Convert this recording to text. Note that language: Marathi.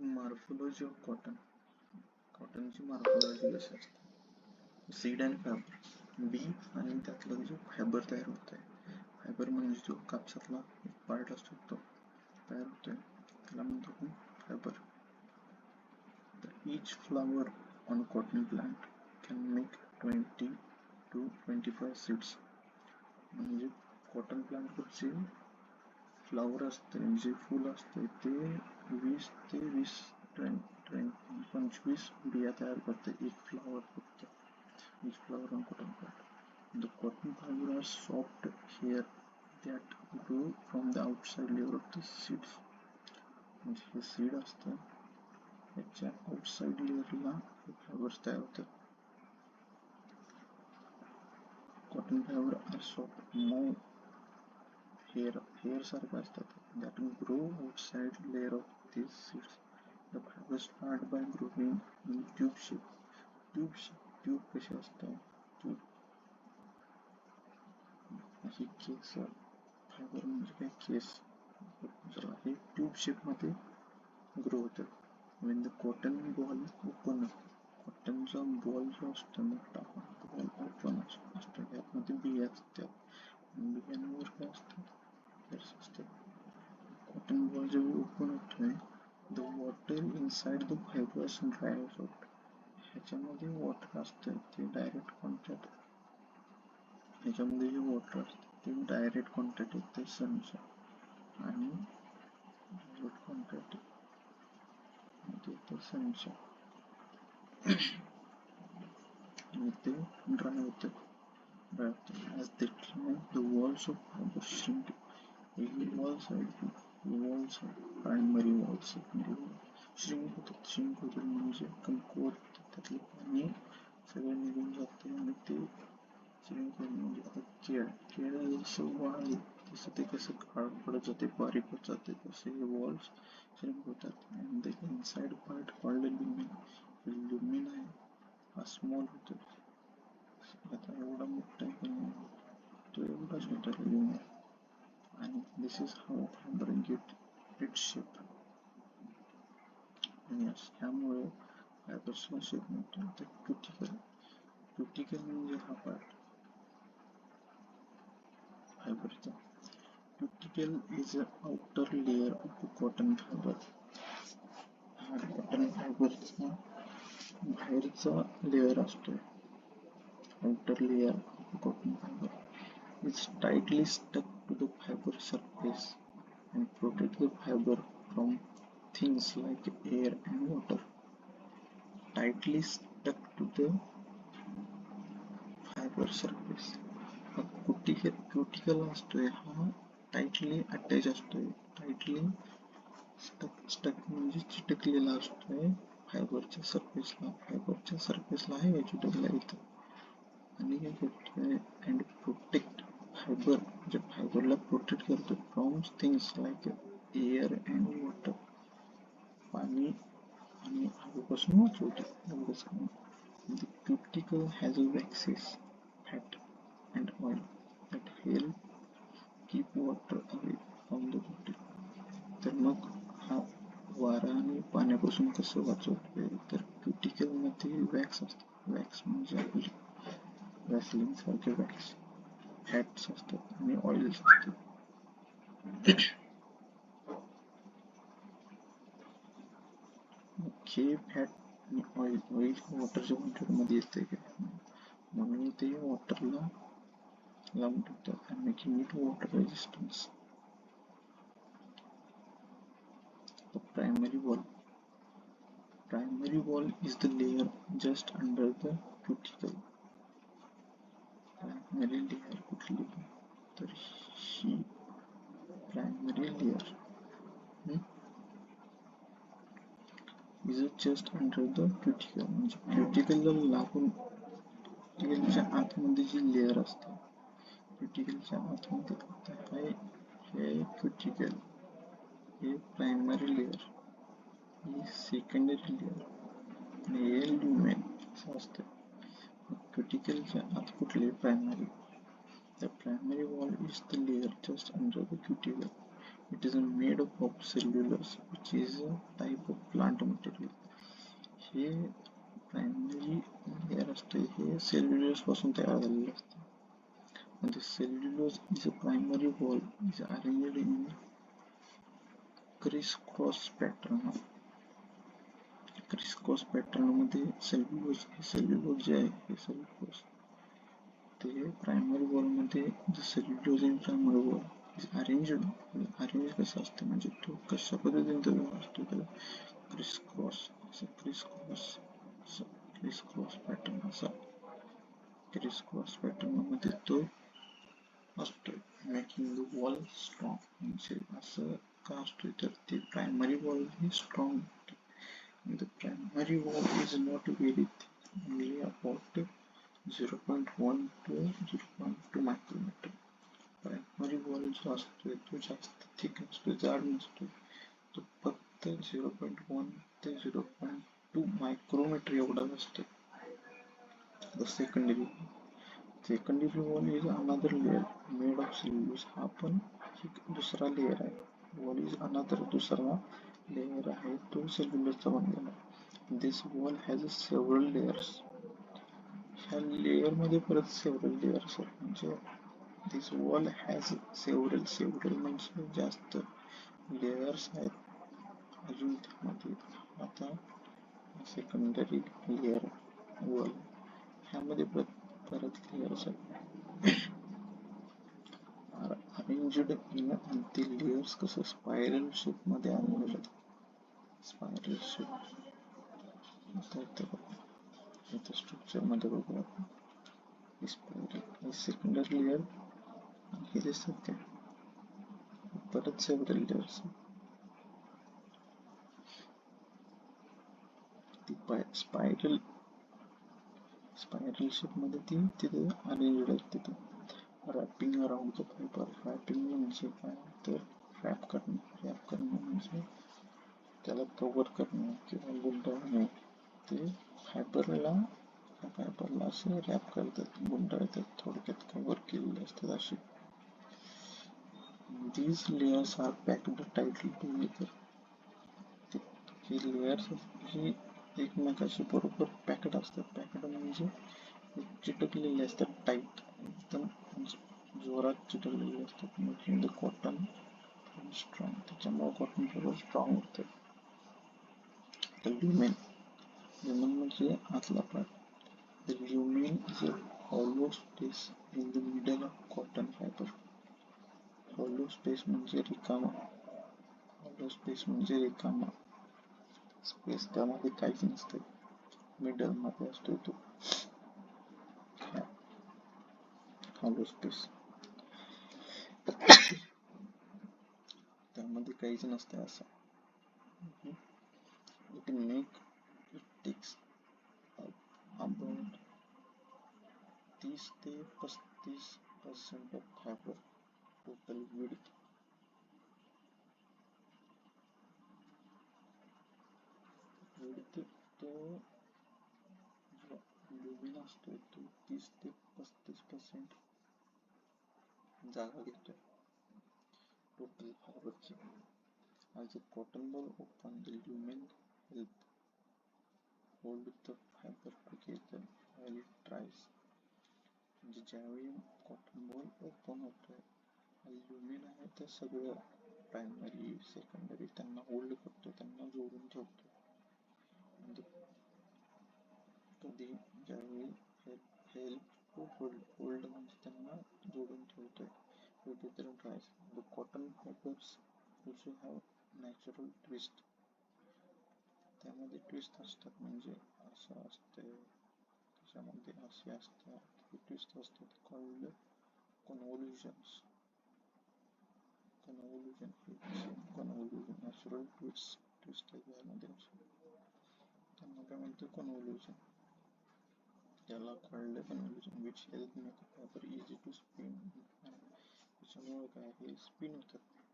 Morphology of cotton. कॉटनची मॉर्फोलॉजी कशी असते? सीड अँड फायबर, बी आणि त्यातलं जो फायबर तयार होत आहे, फायबर म्हणजे जो कापसातला एक पार्ट असतो तो तयार होतोय, त्याला म्हणतो आपण fibre. Each flower on a cotton plant can make 20 to 25 seeds. म्हणजे कॉटन प्लांटवरचे फ्लावर असते, जे फूल असते ते 20 ते 25 बिया तयार करते एक फ्लावर फक्त. each flower on cotton plant. The cotton fiber are soft hair that grow from the outside layer of the seeds. म्हणजे हे सीड असतं, याच्या आउटसाइड लेअरला फायबर्स तयार होतात. कॉटन फायबर आर सॉफ्ट, मऊ हेअर सारखं असतात, that grow outside layer of these seeds. The fibers start by growing in tube shape. Tube कशी असते? ट्यूब ही केस, फायबर म्हणजे काय? केस. हे ट्यूब शेप मध्ये ग्रो होतात. when the cotton ball open, कॉटनचा बॉल जो असतो मोठा, बॉल ओपन असतो, यामध्ये बिया असतात, बियांवर काय असतात? हेअर्स असतात. कॉटन बॉल जेव्हा ओपन होतोय, the water inside the fibres dries out. ह्याच्यामध्ये वॉटर असतं, ते डायरेक्ट कॉन्टॅक्ट, ह्याच्यामध्ये जे वॉटर असतं ते डायरेक्ट कॉन्टॅक्ट येते सनच्या, आणि डायरेक्ट कॉन्टॅक्ट येते सनच्या, आणि ते ड्राय होते. As they dry, the walls of fiber shrink. Walls primary walls, secondary walls shrink होतात म्हणजे कमकुवत, त्यातले पाणी सगळं निघून जाते आणि ते shrink होणे म्हणजे आता केळ जसं वाळलं तसं ते कसं काळ पडत जाते, बारीक होत जाते, तसे हे वॉल्स shrink होतात. and the inside part called lumen आहे, हा स्मॉल होतो. आता एवढा मोठा आहे, तो एवढा छोटा lumen, आणि this is how fiber get its shape. आणि ह्यामुळे फायबर्सला शेप मिळतो. तर क्युटिकल म्हणजे हा पार्ट फायबरचा. Cuticle is a outer layer of cotton fibre. हा कॉटन फायबरचा बाहेरचा लेअर असतोय. outer layer of cotton fiber is tightly stuck to the fiber surface and protect the fiber from things like air and water. Tightly stuck to the fiber surface. Cuticle असतोय हा टाइटली अटॅच असतोय, टाइटली स्टक म्हणजे चिटकलेला असतोय फायबरच्या सरफेसला हे चिटकला येतं. आणि काय करतोय? अँड प्रोटेक्ट फायबर, म्हणजे फायबरला प्रोटेक्ट करतो from things like air and water, पाणी आणि हवेपासून वाचवतो. एवढंच काम. The cuticle has a waxes, fat and oil that help keep water away from the body. तर मग हा वारा आणि पाण्यापासून कसं वाचवतोय? तर क्युटिकल मध्ये वॅक्स असतं. वॅक्स म्हणजे आपली वॅसलिन सारखे वॅक्स, फॅट्स असतात आणि ऑइल्स असतात. हे फॅट आणि ऑइल वॉटरच्या कॉन्टॅक्टमध्ये येते म्हणून ते वॉटरला लावून ठेवतात आणि making it water resistance. Primary wall is the layer just under the cuticle. Primary layer कुठली? तर ही primary layer is just under the cuticle. म्हणजे क्युटिकलला लागून, क्युटिकलच्या आतमध्ये जी लेअर असते, क्युटिकलच्या आतमध्ये हे क्युटिकल, हे प्रायमरी लेअर, ही सेकंडरी लेअर, आणि हे ल्युमेन असं असतं. क्युटिकलच्या आत कुठले? Primary. The primary wall is the layer just under the cuticle. It is made up of cellulose, which is a type of plant material. हे प्रायमरी लेअर असते हे सेल्युलोज पासून तयार झालेलं असतं. And the cellulose is a primary wall is arranged in crisscross pattern. Crisscross pattern मध्ये सेल्युलोज जे आहे हे सेल्युलोज ते प्रायमरी वॉल मध्ये cellulose in primary wall is arrange कसं असतं म्हणजे तो कशा पद्धतीने असतो त्याला क्रिस क्रॉस पॅटर्न मध्ये तो असतो. मेकिंग द वॉल स्ट्रॉंग म्हणजे असं का असतो तर ते प्रायमरी वॉल ही स्ट्रॉंग होते. The primary wall is not very thick, only about 0.1 to 0.2 micrometer. Primary wall जो असतो तो जास्त थिक असतो, जाड नसतो. तो फक्त 0.1 ते 0.2 मायक्रोमीटर एवढा असतो. The secondary wall is another layer made of cellulose. हा पण दुसरा लेयर आहे. Wall is another दुसरा लेयर आहे तो सेल्युलोजचा बनलेला. This wall has several layers. ह्या लेयर मध्ये परत several layers आहेत म्हणजे this wall has several म्हणजे जास्त layers आहेत अजून त्यामध्ये. आता सेकंडरी लेयर वॉल ह्यामध्ये परत layers आहेत arranged in the layers कसं स्पायरल शेप मध्ये arranged आहेत. स्पायरल शेप इथे स्ट्रक्चर मध्ये बघूया आपण स्पायरल सेकंडरी लेयर हे दिसतात काय परत सेव्हरल लेयर्स ती स्पायरल शेप मध्ये ती तिथे अरेंज्ड आहेत तिथे. Wrapping around the fibre wrapping म्हणजे काय तर रॅप करणं म्हणजे त्याला कव्हर करणे किंवा गुंडाळणे. ते फायबरला असे रॅप करतात गुंडाळतात थोडक्यात कव्हर केलेले असतात असे. These layers are packed tightly together. ही लेयर्स ही एकमेकाशी बरोबर पॅक्ड असतात. पॅक्ड म्हणजे चिटकलेले असतात टाईट एकदम जोरात चिटकलेले असतात. मेकिंग द कॉटन स्ट्रॉंग त्याच्यामुळे कॉटन फायबर स्ट्रॉंग होते. ल्युमेन म्हणजे आतला part. The lumen is a hollow space in the middle of cotton fiber. hollow space म्हणजे रिकामा स्पेस त्यामध्ये काहीच नसते मिडल मध्ये असतो तो hollow space त्यामध्ये काहीच नसते असं. it takes about 30 ते 35% of fiber total width. तो जो ल्युमिन असतो तो 30 ते 35% जागा घेतो टोटल फायबरची. As a cotton ball open, the lumen help hold the fiber together while it dries. म्हणजे ज्यावेळी कॉटन बॉल ओपन होतोय ल्युमिन आहे ते सगळं प्रायमरी सेकंडरी त्यांना होल्ड करतो त्यांना जोडून ठेवतो. कधी ज्यावेळी हेल्प होल्ड म्हणजे त्यांना जोडून ठेवतोय together dries. The cotton fibers also have natural twist. त्यामध्ये ट्विस्ट असतात म्हणजे असं असते त्याच्यामध्ये असे असतात हे ट्विस्ट असतात कॉल्ड convolutions. नॅचरल ट्विस्ट यामध्ये त्यांना काय म्हणतो convolution. त्याला कळलं convolution which help make the fiber easy to spin. त्याच्यामुळे काय हे स्पिन होतात